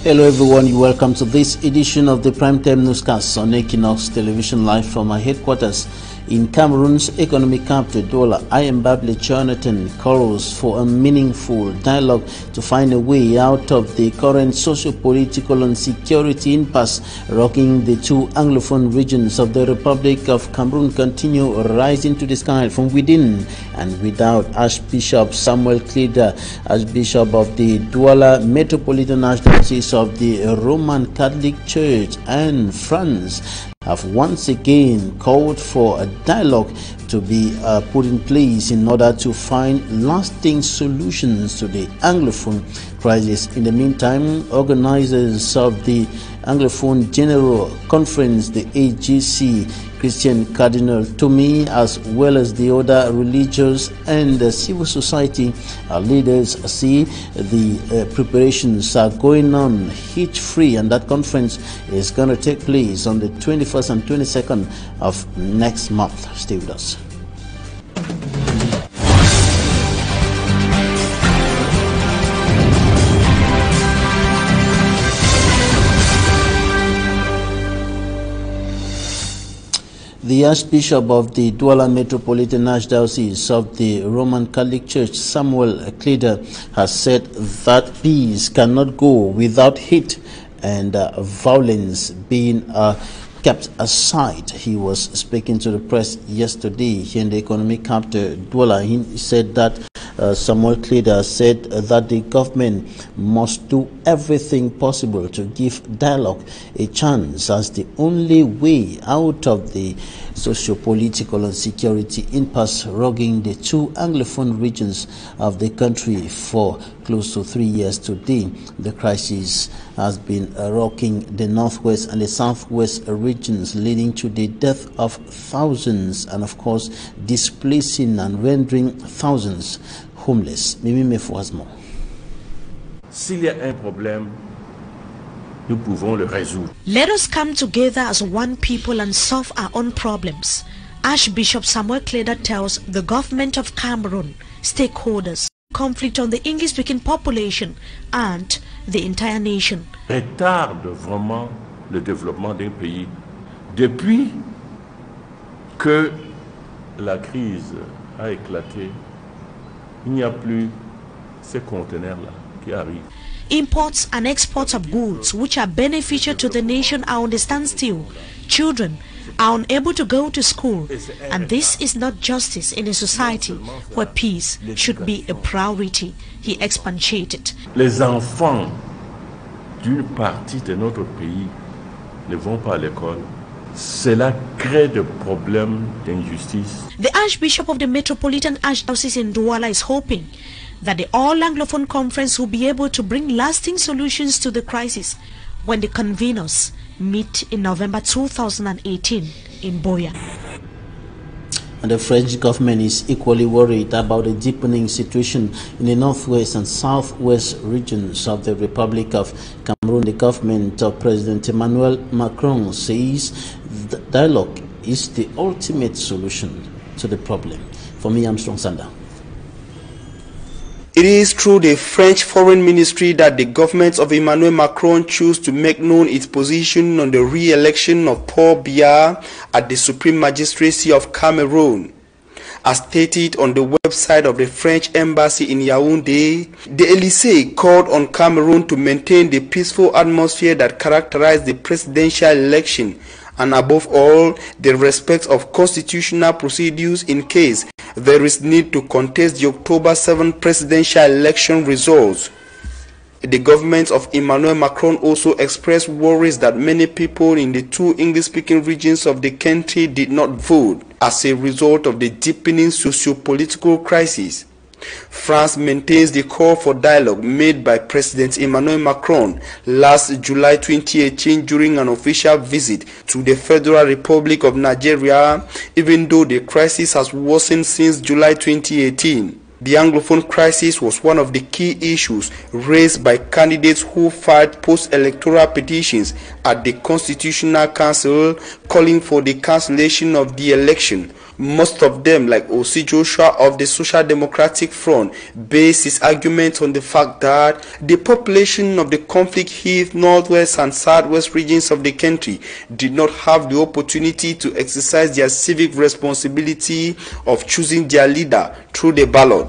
Hello everyone, you're welcome to this edition of the Primetime Newscast on Equinox Television live from our headquarters in Cameroon's economic capital, Douala. I am Bable Jonathan. Calls for a meaningful dialogue to find a way out of the current socio-political and security impasse rocking the two Anglophone regions of the Republic of Cameroon continue rising to the sky from within and without. Archbishop Samuel Klida, Archbishop of the Douala Metropolitan Archdiocese of the Roman Catholic Church and France, have once again called for a dialogue to be put in place in order to find lasting solutions to the Anglophone crisis. In the meantime, organizers of the Anglophone General Conference, the AGC, Christian Cardinal Tomi, as well as the other religious and civil society leaders, see the preparations are going on hitch-free, and that conference is going to take place on the 21st and 22nd of next month. Stay with us. The Archbishop of the Douala Metropolitan Archdiocese of the Roman Catholic Church, Samuel Klida, has said that peace cannot go without hate and violence being kept aside. He was speaking to the press yesterday here in the economic capital, Douala. He said that Samuel Klida said that the government must do everything possible to give dialogue a chance as the only way out of the socio-political and security impasse rocking the two Anglophone regions of the country for close to 3 years today. The crisis has been rocking the northwest and the southwest regions, leading to the death of thousands and of course displacing and rendering thousands homeless. Mimi Mefoazmo. S'il y a un problème, nous pouvons le résoudre. Let us come together as one people and solve our own problems. Archbishop Samuel Klida tells the government of Cameroon, stakeholders, conflict on the English-speaking population and the entire nation. Retarde vraiment le développement d'un pays. Depuis que la crise a éclaté, il n'y a plus ces conteneurs-là qui arrivent. Imports and exports of goods which are beneficial to the nation are on the standstill. Children are unable to go to school, and this is not justice in a society where peace should be a priority, he expatiated. Les enfants d'une partie de notre pays ne vont pas à l'école. Cela crée des problèmes d'injustice. The Archbishop of the Metropolitan Archdiocese in Douala is hoping that the All-Anglophone Conference will be able to bring lasting solutions to the crisis when the conveners meet in November 2018 in Boya. And the French government is equally worried about the deepening situation in the northwest and southwest regions of the Republic of Cameroon. The government of President Emmanuel Macron says that dialogue is the ultimate solution to the problem. For me, I'm Strong Sander. It is through the French Foreign Ministry that the government of Emmanuel Macron chose to make known its position on the re-election of Paul Biya at the Supreme Magistracy of Cameroon. As stated on the website of the French Embassy in Yaoundé, the Élysée called on Cameroon to maintain the peaceful atmosphere that characterized the presidential election and above all, the respect of constitutional procedures in case there is need to contest the October 7 presidential election results. The government of Emmanuel Macron also expressed worries that many people in the two English-speaking regions of the country did not vote as a result of the deepening socio-political crisis. France maintains the call for dialogue made by President Emmanuel Macron last July 2018 during an official visit to the Federal Republic of Nigeria, even though the crisis has worsened since July 2018. The Anglophone crisis was one of the key issues raised by candidates who filed post-electoral petitions at the Constitutional Council calling for the cancellation of the election Most of them, like O.C. Joshua of the Social Democratic Front, base his argument on the fact that the population of the conflict-hit northwest and southwest regions of the country did not have the opportunity to exercise their civic responsibility of choosing their leader through the ballot.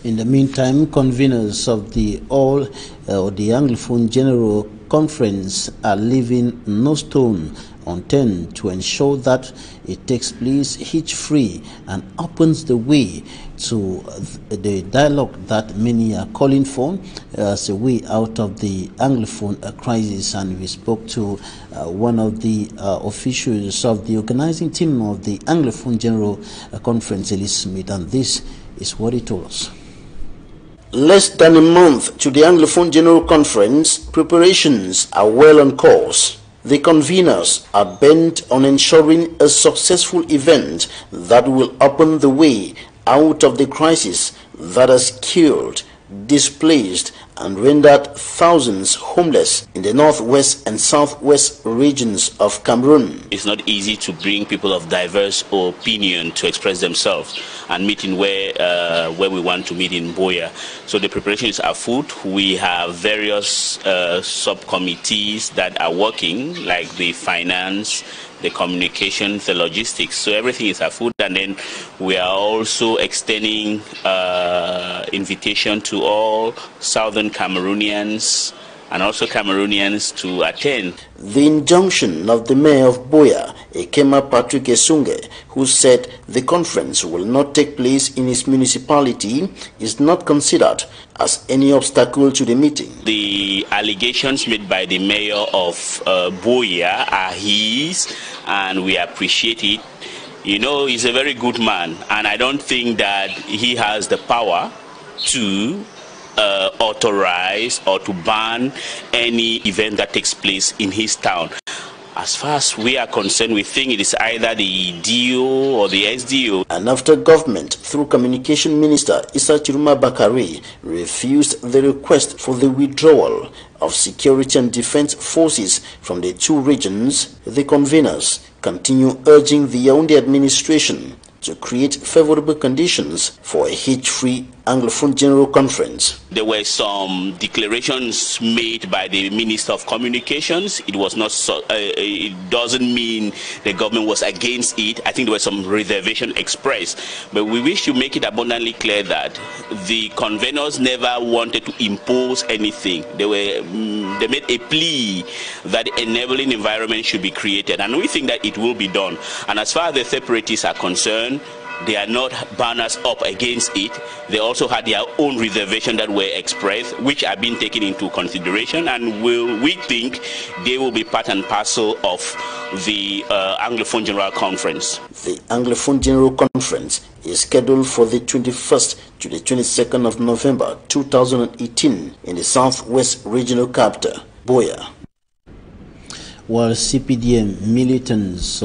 In the meantime, conveners of the the Anglophone General Conference are leaving no stone unturned to ensure that it takes place hitch-free and opens the way to the dialogue that many are calling for as a way out of the Anglophone crisis. And we spoke to one of the officials of the organizing team of the Anglophone General Conference, Ellis Smith, and this is what he told us. Less than a month to the Anglophone General Conference, preparations are well on course. The conveners are bent on ensuring a successful event that will open the way out of the crisis that has killed, displaced, and rendered thousands homeless in the northwest and southwest regions of Cameroon. It's not easy to bring people of diverse opinion to express themselves and meeting where we want to meet in Boya. So the preparations are afoot. We have various subcommittees that are working, like the finance, the communications, the logistics. So everything is afoot, and then we are also extending invitation to all southern Cameroonians and also Cameroonians to attend. The injunction of the mayor of Boya, Ekema Patrick Esunge, who said the conference will not take place in his municipality, is not considered as any obstacle to the meeting. The allegations made by the mayor of Boya are his, and we appreciate it. You know, he's a very good man, and I don't think that he has the power to authorize or to ban any event that takes place in his town. As far as we are concerned, we think it is either the DO or the SDO. And after government, through Communication Minister Issa Chiruma Bakari, refused the request for the withdrawal of security and defense forces from the two regions, the conveners continue urging the Yaoundé administration to create favorable conditions for a hitch-free Anglophone General Conference. There were some declarations made by the Minister of Communications. It was not it doesn't mean the government was against it. I think there was some reservation expressed. But we wish to make it abundantly clear that the conveners never wanted to impose anything. They made a plea that the enabling environment should be created, and we think that it will be done. And as far as the separatists are concerned, they are not banners up against it. They also had their own reservation that were expressed, which are being taken into consideration, and we think they will be part and parcel of the Anglophone General Conference. The Anglophone General Conference is scheduled for the 21st to the 22nd of November 2018 in the Southwest Regional Capital, Boya. While CPDM militants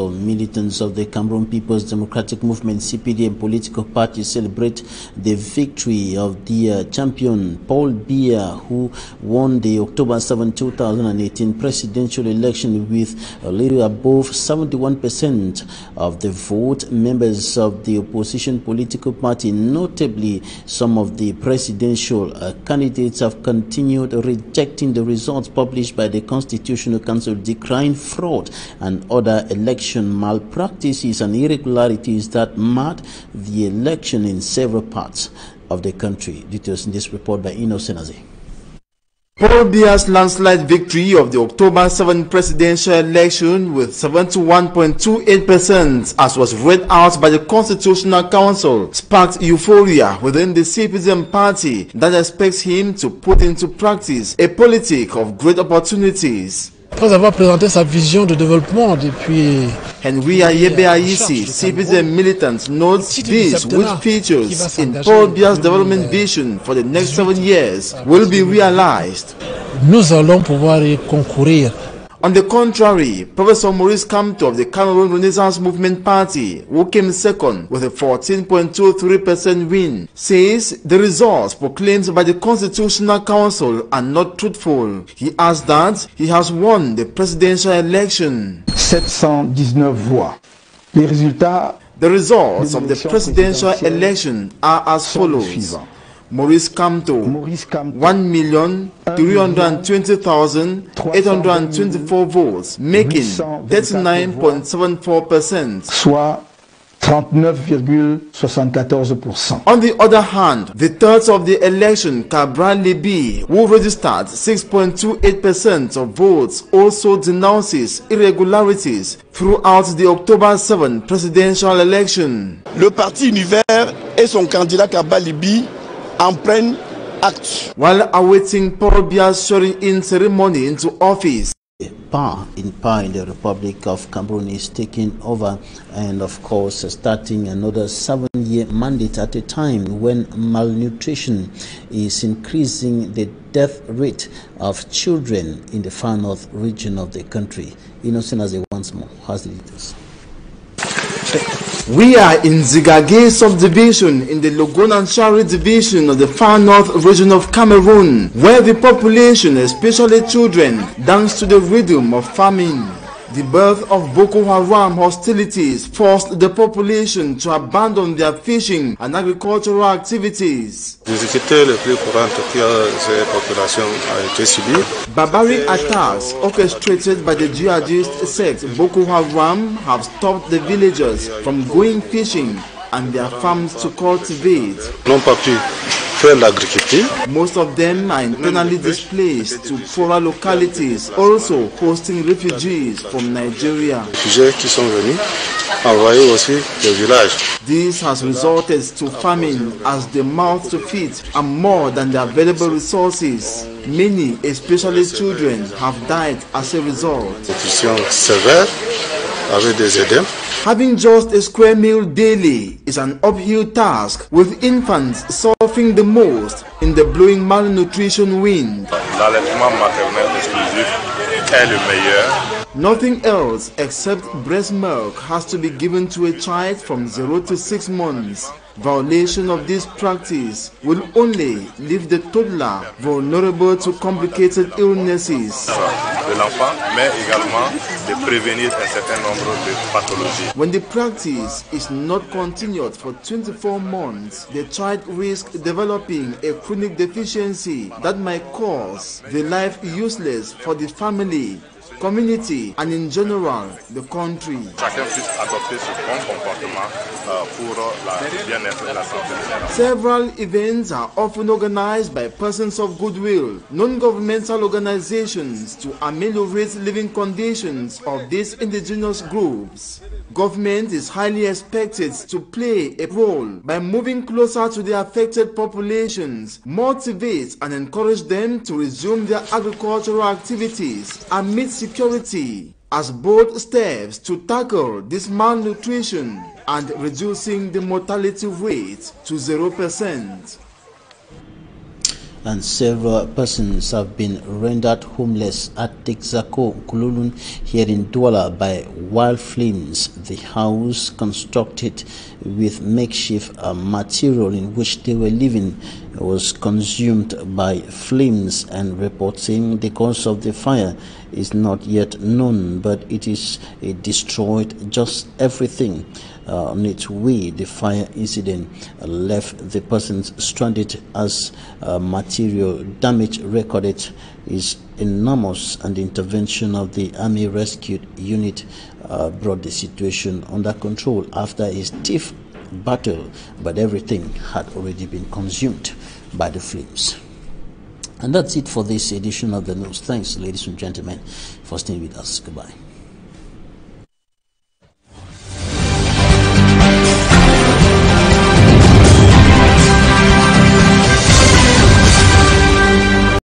of the Cameroon People's Democratic Movement, CPDM political party, celebrate the victory of the champion Paul Biya, who won the October 7, 2018 presidential election with a little above 71% of the vote. Members of the opposition political party, notably some of the presidential candidates, have continued rejecting the results published by the Constitutional Council, decrying fraud and other election malpractices and irregularities that marred the election in several parts of the country. Details in this report by EQUINOXE. Paul Biya's landslide victory of the October 7 presidential election with 71.28%, as was read out by the Constitutional Council, sparked euphoria within the CPDM party that expects him to put into practice a politic of great opportunities. Après avoir présenté sa vision de développement depuis... Henry Ayebe Aïssi, CPDM militant, notes this, which features in Paul Biya's development vision for the next 7 years, will be realized. Nous allons pouvoir y concourir. On the contrary, Professor Maurice Kamto of the Cameroon Renaissance Movement Party, who came second with a 14.23% win, says the results proclaimed by the Constitutional Council are not truthful. He adds that he has won the presidential election. 719 voix. Les résultats The results of the presidential election are as follows. Maurice Kamto, 1,320,824 votes, making 39.74%. soit 39,74%. On the other hand, the third of the election, Cabral Libi, who registered 6.28% of votes, also denounces irregularities throughout the October 7 presidential election. Le parti Univers et son candidat Cabral Libi en prennent acte. While awaiting Paul Biya's swearing-in ceremony into office, Power in the Republic of Cameroon is taking over, and of course starting another 7-year mandate at a time when malnutrition is increasing the death rate of children in the far north region of the country. EQUINOXE once more has the details. We are in Zigage subdivision in the Logon-Anshari division of the far north region of Cameroon, where the population, especially children, dance to the rhythm of famine. The birth of Boko Haram hostilities forced the population to abandon their fishing and agricultural activities. Barbaric attacks orchestrated by the jihadist sect Boko Haram have stopped the villagers from going fishing and their farms to cultivate. Most of them are internally displaced to poorer localities, also hosting refugees from Nigeria. This has resulted to famine as the mouth to feed are more than the available resources. Many, especially children, have died as a result. Having just a square meal daily is an uphill task, with infants suffering the most in the blowing malnutrition wind. Nothing else except breast milk has to be given to a child from 0 to 6 months. Violation of this practice will only leave the toddler vulnerable to complicated illnesses. When the practice is not continued for 24 months, the child risks developing a chronic deficiency that might cause the life useless for the family, community, and in general, the country. Several events are often organized by persons of goodwill, non-governmental organizations, to ameliorate living conditions of these indigenous groups. Government is highly expected to play a role by moving closer to the affected populations, motivate and encourage them to resume their agricultural activities amid security, as bold steps to tackle this malnutrition and reducing the mortality rate to 0%. And several persons have been rendered homeless at Texaco, Kululun, here in Douala by wild flames. The house, constructed with makeshift material in which they were living, was consumed by flames, and reporting the cause of the fire is not yet known, but it is destroyed just everything on its way. The fire incident left the persons stranded, as material damage recorded is enormous, and the intervention of the Army Rescue Unit brought the situation under control after a stiff battle, but everything had already been consumed by the flames. And that's it for this edition of the news. Thanks, ladies and gentlemen, for staying with us. Goodbye.